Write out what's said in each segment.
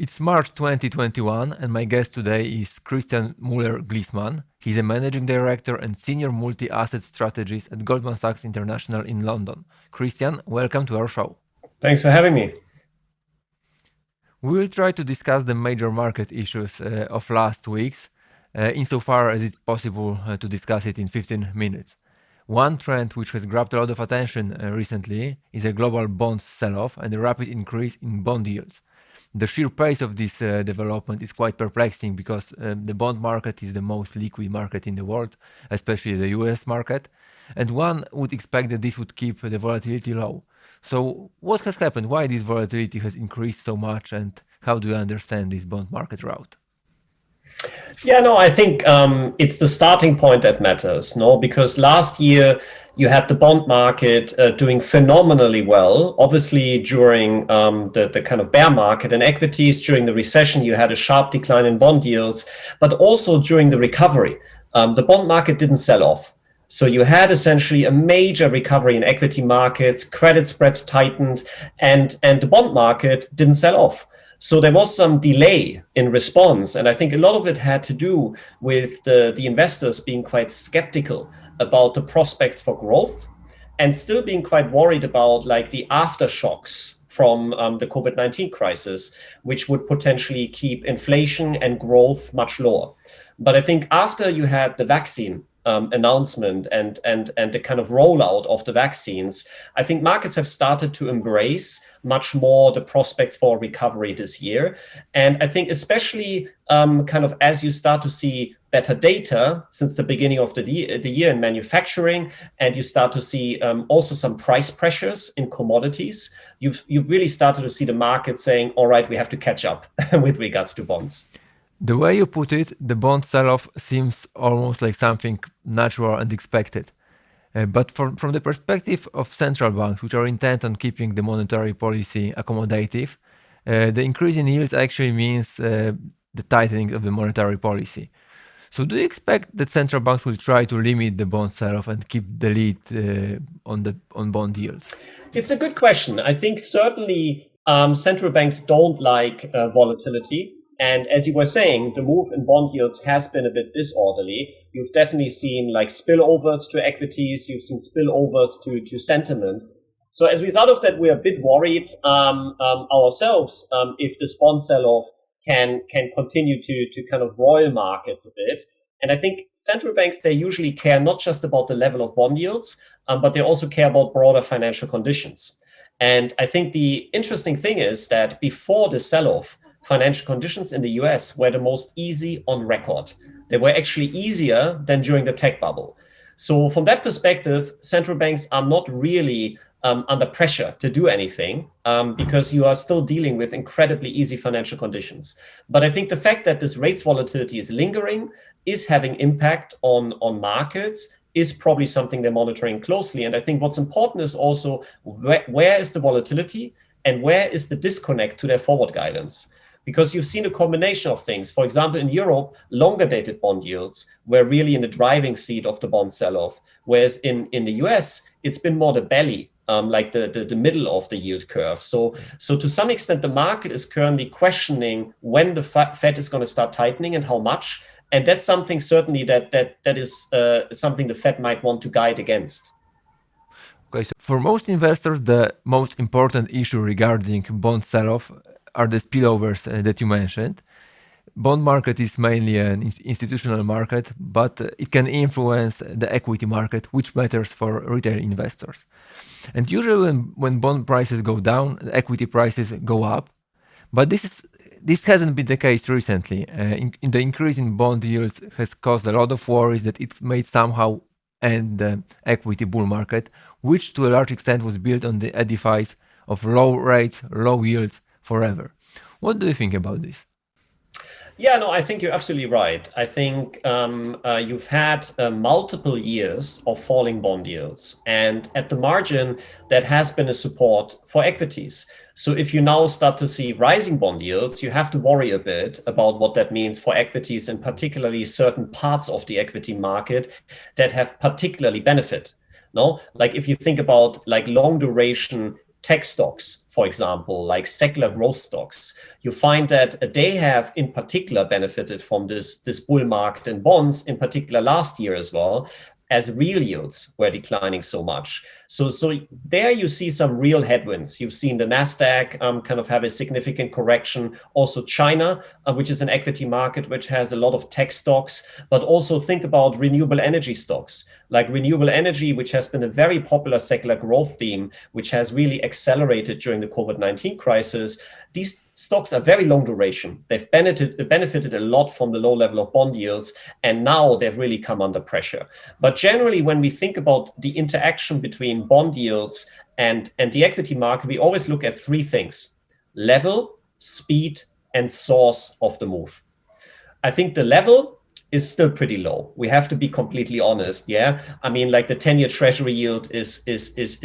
It's March 2021, and my guest today is Christian Mueller-Glissmann. He's a managing director and senior multi-asset strategist at Goldman Sachs International in London. Christian, welcome to our show. Thanks for having me. We will try to discuss the major market issues of last week's, insofar as it's possible to discuss it in 15 minutes. One trend which has grabbed a lot of attention recently is a global bond sell-off and a rapid increase in bond yields. The sheer pace of this development is quite perplexing because the bond market is the most liquid market in the world, especially the US market, and one would expect that this would keep the volatility low. So what has happened? Why this volatility has increased so much, and how do you understand this bond market rout? I think it's the starting point that matters, because last year you had the bond market doing phenomenally well. Obviously, during the kind of bear market in equities, during the recession, you had a sharp decline in bond yields, but also during the recovery, the bond market didn't sell off. So you had essentially a major recovery in equity markets, credit spreads tightened, and the bond market didn't sell off. So there was some delay in response. And I think a lot of it had to do with the investors being quite skeptical about the prospects for growth and still being quite worried about the aftershocks from the COVID-19 crisis, which would potentially keep inflation and growth much lower. But I think after you had the vaccine announcement and the kind of rollout of the vaccines, I think markets have started to embrace much more the prospects for recovery this year. And I think especially kind of as you start to see better data since the beginning of the year in manufacturing, and you start to see also some price pressures in commodities, you've really started to see the market saying, all right, we have to catch up with regards to bonds. The way you put it, the bond sell-off seems almost like something natural and expected. But from the perspective of central banks, which are intent on keeping the monetary policy accommodative, the increase in yields actually means the tightening of the monetary policy. So do you expect that central banks will try to limit the bond sell-off and keep the lead on bond yields? It's a good question. I think certainly central banks don't like volatility. And as you were saying, the move in bond yields has been a bit disorderly. You've definitely seen spillovers to equities. You've seen spillovers to sentiment. So as a result of that, we're a bit worried ourselves if this bond sell-off can continue to kind of roil markets a bit. And I think central banks, they usually care not just about the level of bond yields, but they also care about broader financial conditions. And I think the interesting thing is that before the sell-off, financial conditions in the US were the most easy on record. They were actually easier than during the tech bubble. So from that perspective, central banks are not really under pressure to do anything because you are still dealing with incredibly easy financial conditions. But I think the fact that this rates volatility is lingering, is having impact on markets, is probably something they're monitoring closely. And I think what's important is also where is the volatility and where is the disconnect to their forward guidance? Because you've seen a combination of things. For example, in Europe, longer dated bond yields were really in the driving seat of the bond sell-off. Whereas in the US, it's been more the belly, the middle of the yield curve. So to some extent, the market is currently questioning when the Fed is going to start tightening and how much. And that's something certainly that is something the Fed might want to guide against. Okay, so for most investors, the most important issue regarding bond sell-off are the spillovers that you mentioned. Bond market is mainly an institutional market, but it can influence the equity market, which matters for retail investors. And usually when bond prices go down, the equity prices go up. But this hasn't been the case recently. The increase in bond yields has caused a lot of worries that it may somehow end the equity bull market, which to a large extent was built on the edifice of low rates, low yields forever. What do you think about this? I think you're absolutely right. I think you've had multiple years of falling bond yields. And at the margin, that has been a support for equities. So if you now start to see rising bond yields, you have to worry a bit about what that means for equities, and particularly certain parts of the equity market that have particularly benefit. If you think about long duration tech stocks, for for example, like secular growth stocks, you find that they have in particular benefited from this bull market in bonds, in particular last year as well, as real yields were declining so much. So there you see some real headwinds. You've seen the Nasdaq kind of have a significant correction. Also China, which is an equity market which has a lot of tech stocks, but also think about renewable energy stocks, like renewable energy, which has been a very popular secular growth theme, which has really accelerated during the COVID-19 crisis. These stocks are very long duration. They've benefited a lot from the low level of bond yields, and now they've really come under pressure. But generally, when we think about the interaction between bond yields and the equity market, we always look at three things: level, speed, and source of the move. I think the level is still pretty low. We have to be completely honest. Yeah, I mean, like the 10-year Treasury yield is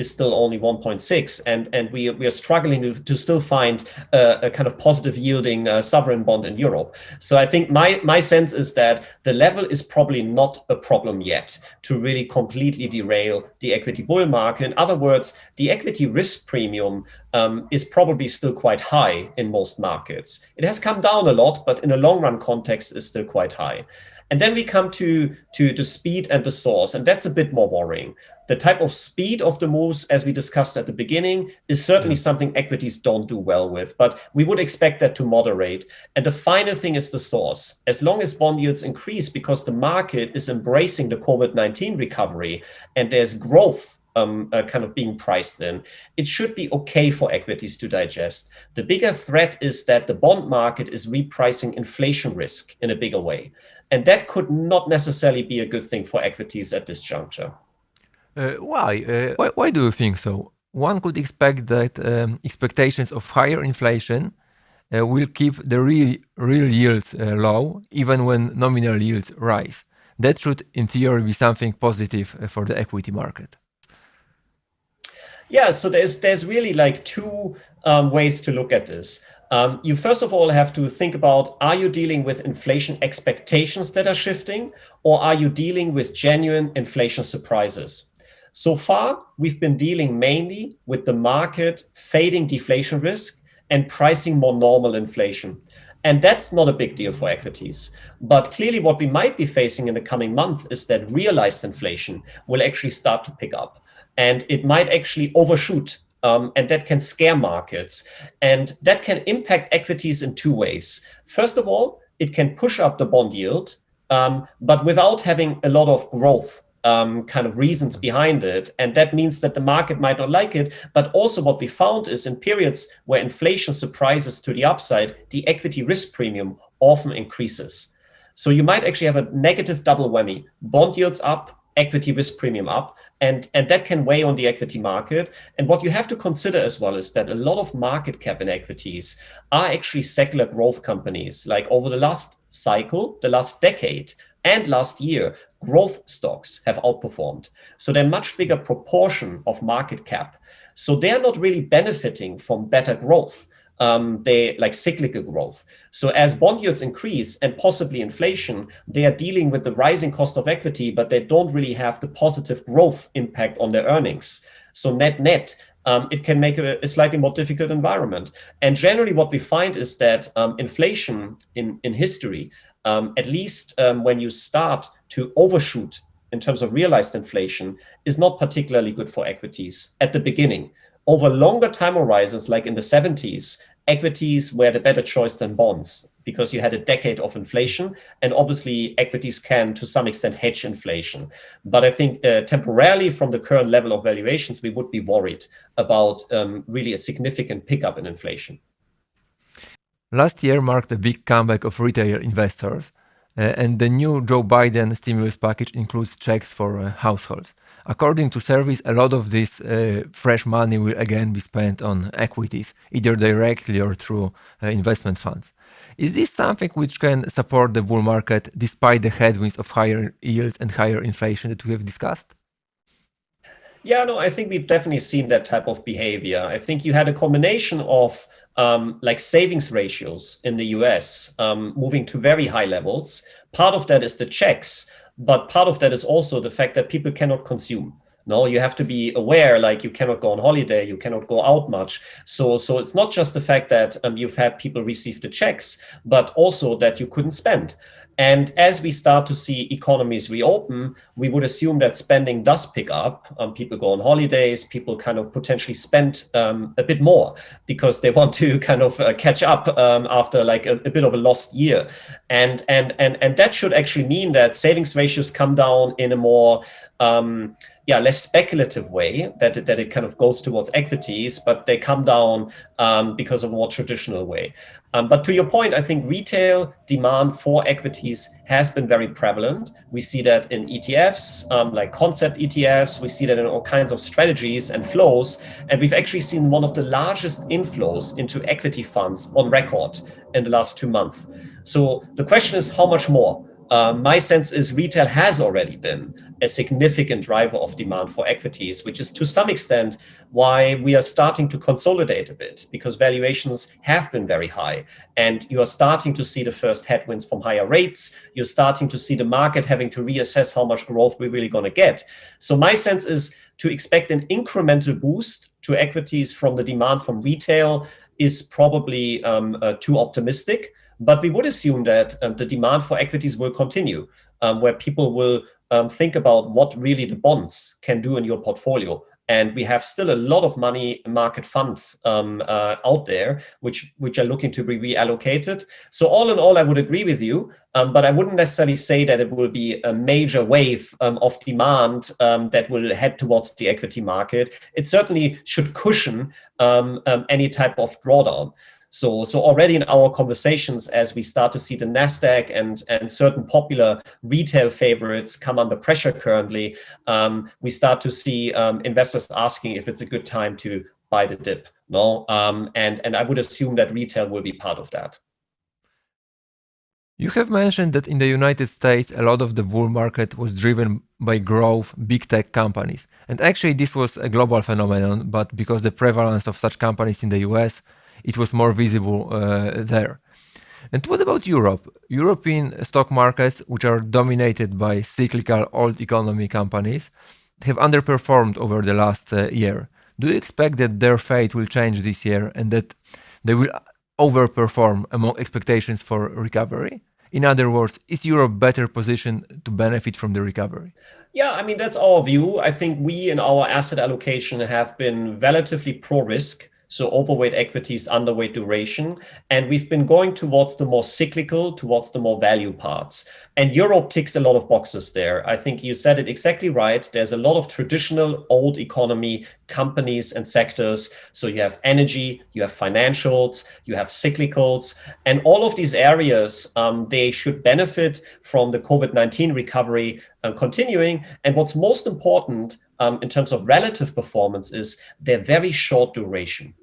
still only 1.6, and we are struggling to still find a kind of positive yielding sovereign bond in Europe. So I think my sense is that the level is probably not a problem yet to really completely derail the equity bull market. In other words, the equity risk premium is probably still quite high in most markets. It has come down a lot, but in a long run context is still quite high. And then we come to speed and the source, and that's a bit more worrying. The type of speed of the moves, as we discussed at the beginning, is certainly something equities don't do well with, but we would expect that to moderate. And the final thing is the source. As long as bond yields increase because the market is embracing the COVID-19 recovery and there's growth kind of being priced in, it should be okay for equities to digest. The bigger threat is that the bond market is repricing inflation risk in a bigger way. And that could not necessarily be a good thing for equities at this juncture. Why do you think so? One could expect that expectations of higher inflation will keep the real yields low, even when nominal yields rise. That should, in theory, be something positive for the equity market. Yeah, so there's really like two ways to look at this. You first of all have to think about, are you dealing with inflation expectations that are shifting, or are you dealing with genuine inflation surprises? So far, we've been dealing mainly with the market fading deflation risk and pricing more normal inflation. And that's not a big deal for equities. But clearly what we might be facing in the coming month is that realized inflation will actually start to pick up. And it might actually overshoot, and that can scare markets. And that can impact equities in two ways. First of all, it can push up the bond yield, but without having a lot of growth kind of reasons behind it. And that means that the market might not like it. But also what we found is in periods where inflation surprises to the upside, the equity risk premium often increases. So you might actually have a negative double whammy: bond yields up, equity risk premium up, and that can weigh on the equity market. And what you have to consider as well is that a lot of market cap in equities are actually secular growth companies. Like over the last cycle, the last decade, and last year, growth stocks have outperformed. So they're much bigger proportion of market cap. So they're not really benefiting from better growth. They like cyclical growth. So as bond yields increase and possibly inflation, they are dealing with the rising cost of equity, but they don't really have the positive growth impact on their earnings. So net, it can make a slightly more difficult environment. And generally what we find is that inflation in history, at least when you start to overshoot in terms of realized inflation, is not particularly good for equities at the beginning. Over longer time horizons, like in the 70s, equities were the better choice than bonds because you had a decade of inflation, and obviously equities can to some extent hedge inflation. But I think temporarily from the current level of valuations, we would be worried about really a significant pickup in inflation. Last year marked a big comeback of retail investors, and the new Joe Biden stimulus package includes checks for households. According to surveys, a lot of this fresh money will again be spent on equities, either directly or through investment funds. Is this something which can support the bull market despite the headwinds of higher yields and higher inflation that we have discussed? Yeah, no, I think we've definitely seen that type of behavior. I think you had a combination of like savings ratios in the US moving to very high levels. Part of that is the checks, but part of that is also the fact that people cannot consume. No, you have to be aware, like you cannot go on holiday, you cannot go out much. So it's not just the fact that you've had people receive the checks, but also that you couldn't spend. And as we start to see economies reopen, we would assume that spending does pick up. People go on holidays, people kind of potentially spend a bit more because they want to kind of catch up after like a bit of a lost year. And that should actually mean that savings ratios come down in a more less speculative way, that it kind of goes towards equities, but they come down because of a more traditional way. But to your point, I think retail demand for equities has been very prevalent. We see that in ETFs, like concept ETFs. We see that in all kinds of strategies and flows. And we've actually seen one of the largest inflows into equity funds on record in the last 2 months. So the question is, how much more? My sense is retail has already been a significant driver of demand for equities, which is to some extent why we are starting to consolidate a bit, because valuations have been very high and you are starting to see the first headwinds from higher rates. You're starting to see the market having to reassess how much growth we're really going to get. So my sense is to expect an incremental boost to equities from the demand from retail is probably too optimistic. But we would assume that the demand for equities will continue, where people will think about what really the bonds can do in your portfolio. And we have still a lot of money market funds out there, which are looking to be reallocated. So all in all, I would agree with you, but I wouldn't necessarily say that it will be a major wave of demand that will head towards the equity market. It certainly should cushion any type of drawdown. So already in our conversations, as we start to see the Nasdaq and certain popular retail favorites come under pressure currently, we start to see investors asking if it's a good time to buy the dip. No, and I would assume that retail will be part of that. You have mentioned that in the United States, a lot of the bull market was driven by growth big tech companies. And actually, this was a global phenomenon, but because the prevalence of such companies in the US, it was more visible there. And what about Europe? European stock markets, which are dominated by cyclical old economy companies, have underperformed over the last year. Do you expect that their fate will change this year and that they will overperform among expectations for recovery? In other words, is Europe better positioned to benefit from the recovery? Yeah, I mean, that's our view. I think we in our asset allocation have been relatively pro-risk. So overweight equities, underweight duration. And we've been going towards the more cyclical, towards the more value parts. And Europe ticks a lot of boxes there. I think you said it exactly right. There's a lot of traditional old economy companies and sectors. So you have energy, you have financials, you have cyclicals. And all of these areas, they should benefit from the COVID-19 recovery continuing. And what's most important in terms of relative performance is they're very short duration.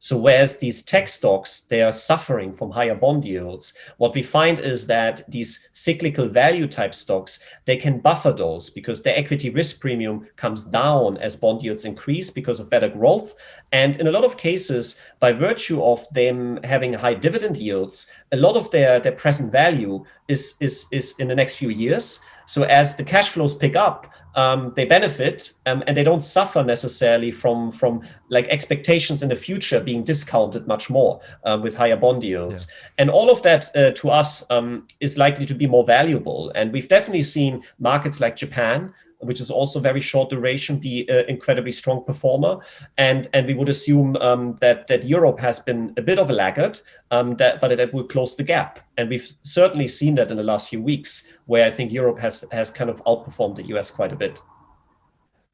So whereas these tech stocks, they are suffering from higher bond yields, what we find is that these cyclical value type stocks, they can buffer those because their equity risk premium comes down as bond yields increase because of better growth. And in a lot of cases, by virtue of them having high dividend yields, a lot of their present value is in the next few years. So as the cash flows pick up, they benefit and they don't suffer necessarily from like expectations in the future being discounted much more with higher bond yields. Yeah. And all of that to us is likely to be more valuable. And we've definitely seen markets like Japan, which is also very short duration, be an incredibly strong performer. And we would assume that Europe has been a bit of a laggard, but that will close the gap. And we've certainly seen that in the last few weeks, where I think Europe has kind of outperformed the US quite a bit.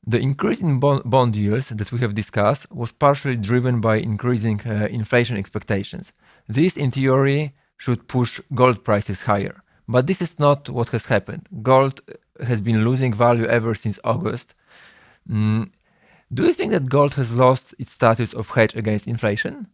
The increase in bond yields that we have discussed was partially driven by increasing inflation expectations. This, in theory, should push gold prices higher. But this is not what has happened. Gold has been losing value ever since August. Do you think that gold has lost its status of hedge against inflation?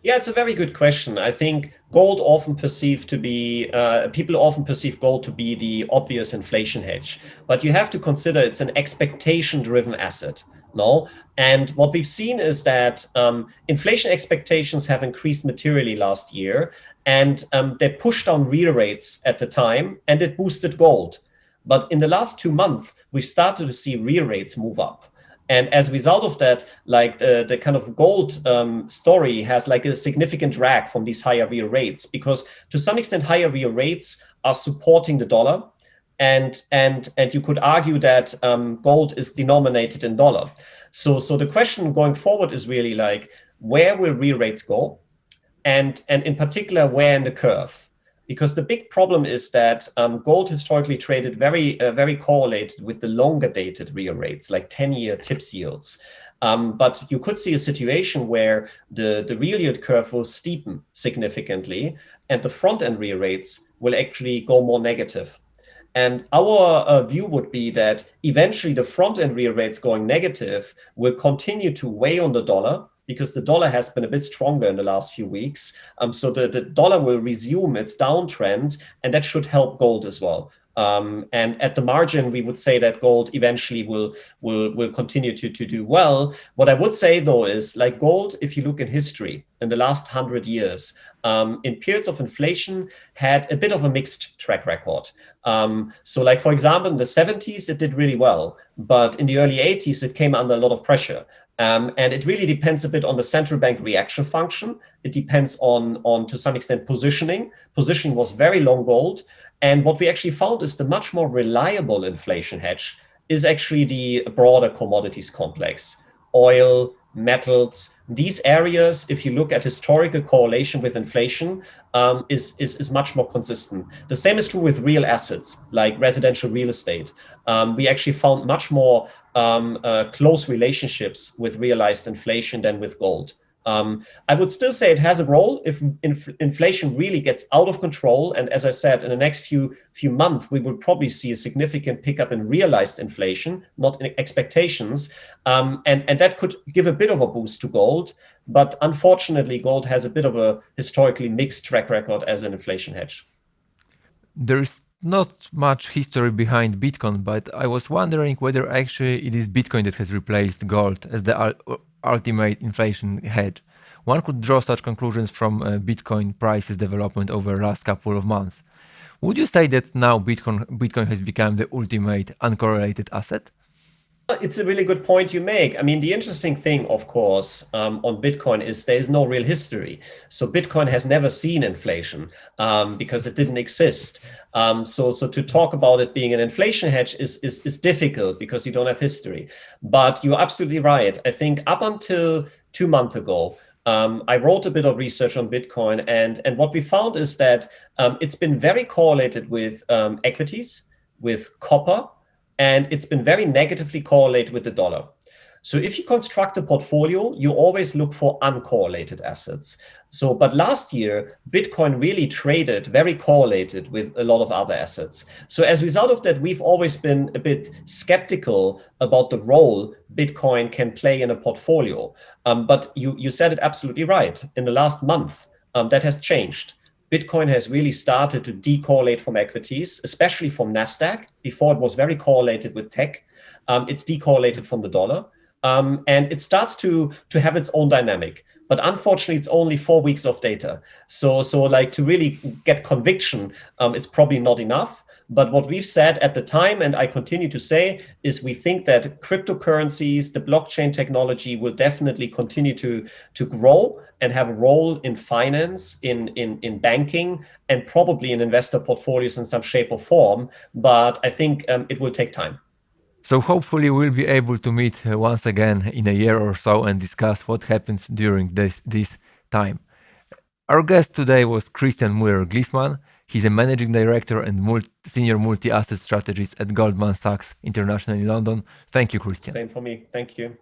Yeah, it's a very good question. I think gold often perceived to be, people often perceive gold to be the obvious inflation hedge. But you have to consider it's an expectation-driven asset. No, and what we've seen is that inflation expectations have increased materially last year, and they pushed down real rates at the time, and it boosted gold. But in the last 2 months, we've started to see real rates move up. And as a result of that, like the kind of gold story has like a significant drag from these higher real rates, because to some extent, higher real rates are supporting the dollar. And you could argue that gold is denominated in dollar. So the question going forward is really like, where will real rates go? And in particular, where in the curve? Because the big problem is that gold historically traded very correlated with the longer dated real rates, like 10-year TIPS yields. But you could see a situation where the real yield curve will steepen significantly, and the front end real rates will actually go more negative. And our view would be that eventually the front end real rates going negative will continue to weigh on the dollar, because the dollar has been a bit stronger in the last few weeks. So the dollar will resume its downtrend, and that should help gold as well. And at the margin, we would say that gold eventually will continue to do well. What I would say, though, is like gold, if you look in history, in the last 100 years, in periods of inflation, had a bit of a mixed track record. So like, for example, in the 70s, it did really well. But in the early 80s, it came under a lot of pressure. And it really depends a bit on the central bank reaction function. It depends on to some extent, positioning. Positioning was very long gold. And what we actually found is the much more reliable inflation hedge is actually the broader commodities complex. Oil, metals, these areas, if you look at historical correlation with inflation, is much more consistent. The same is true with real assets, like residential real estate. We actually found much more close relationships with realized inflation than with gold. I would still say it has a role if inflation really gets out of control. And as I said, in the next few months, we will probably see a significant pickup in realized inflation, not in expectations. And that could give a bit of a boost to gold. But unfortunately, gold has a bit of a historically mixed track record as an inflation hedge. There is not much history behind Bitcoin, but I was wondering whether actually it is Bitcoin that has replaced gold as the ultimate inflation hedge. One could draw such conclusions from Bitcoin prices development over the last couple of months. Would you say that now Bitcoin has become the ultimate uncorrelated asset? It's a really good point you make. I mean, the interesting thing, of course, on Bitcoin is there is no real history. So Bitcoin has never seen inflation because it didn't exist. So to talk about it being an inflation hedge is difficult because you don't have history. But you're absolutely right. I think up until 2 months ago, I wrote a bit of research on Bitcoin, and what we found is that it's been very correlated with equities, with copper, and it's been very negatively correlated with the dollar. So if you construct a portfolio, you always look for uncorrelated assets. But last year, Bitcoin really traded very correlated with a lot of other assets. So as a result of that, we've always been a bit skeptical about the role Bitcoin can play in a portfolio. But you said it absolutely right. In the last month, that has changed. Bitcoin has really started to decorrelate from equities, especially from NASDAQ. Before it was very correlated with tech. It's decorrelated from the dollar. And it starts to have its own dynamic. But unfortunately, it's only 4 weeks of data. So like to really get conviction, it's probably not enough. But what we've said at the time, and I continue to say, is we think that cryptocurrencies, the blockchain technology will definitely continue to grow and have a role in finance, in banking, and probably in investor portfolios in some shape or form. But I think it will take time. So hopefully we'll be able to meet once again in a year or so and discuss what happens during this time. Our guest today was Christian Mueller-Glissmann. He's a managing director and senior multi-asset strategist at Goldman Sachs International in London. Thank you, Christian. Same for me. Thank you.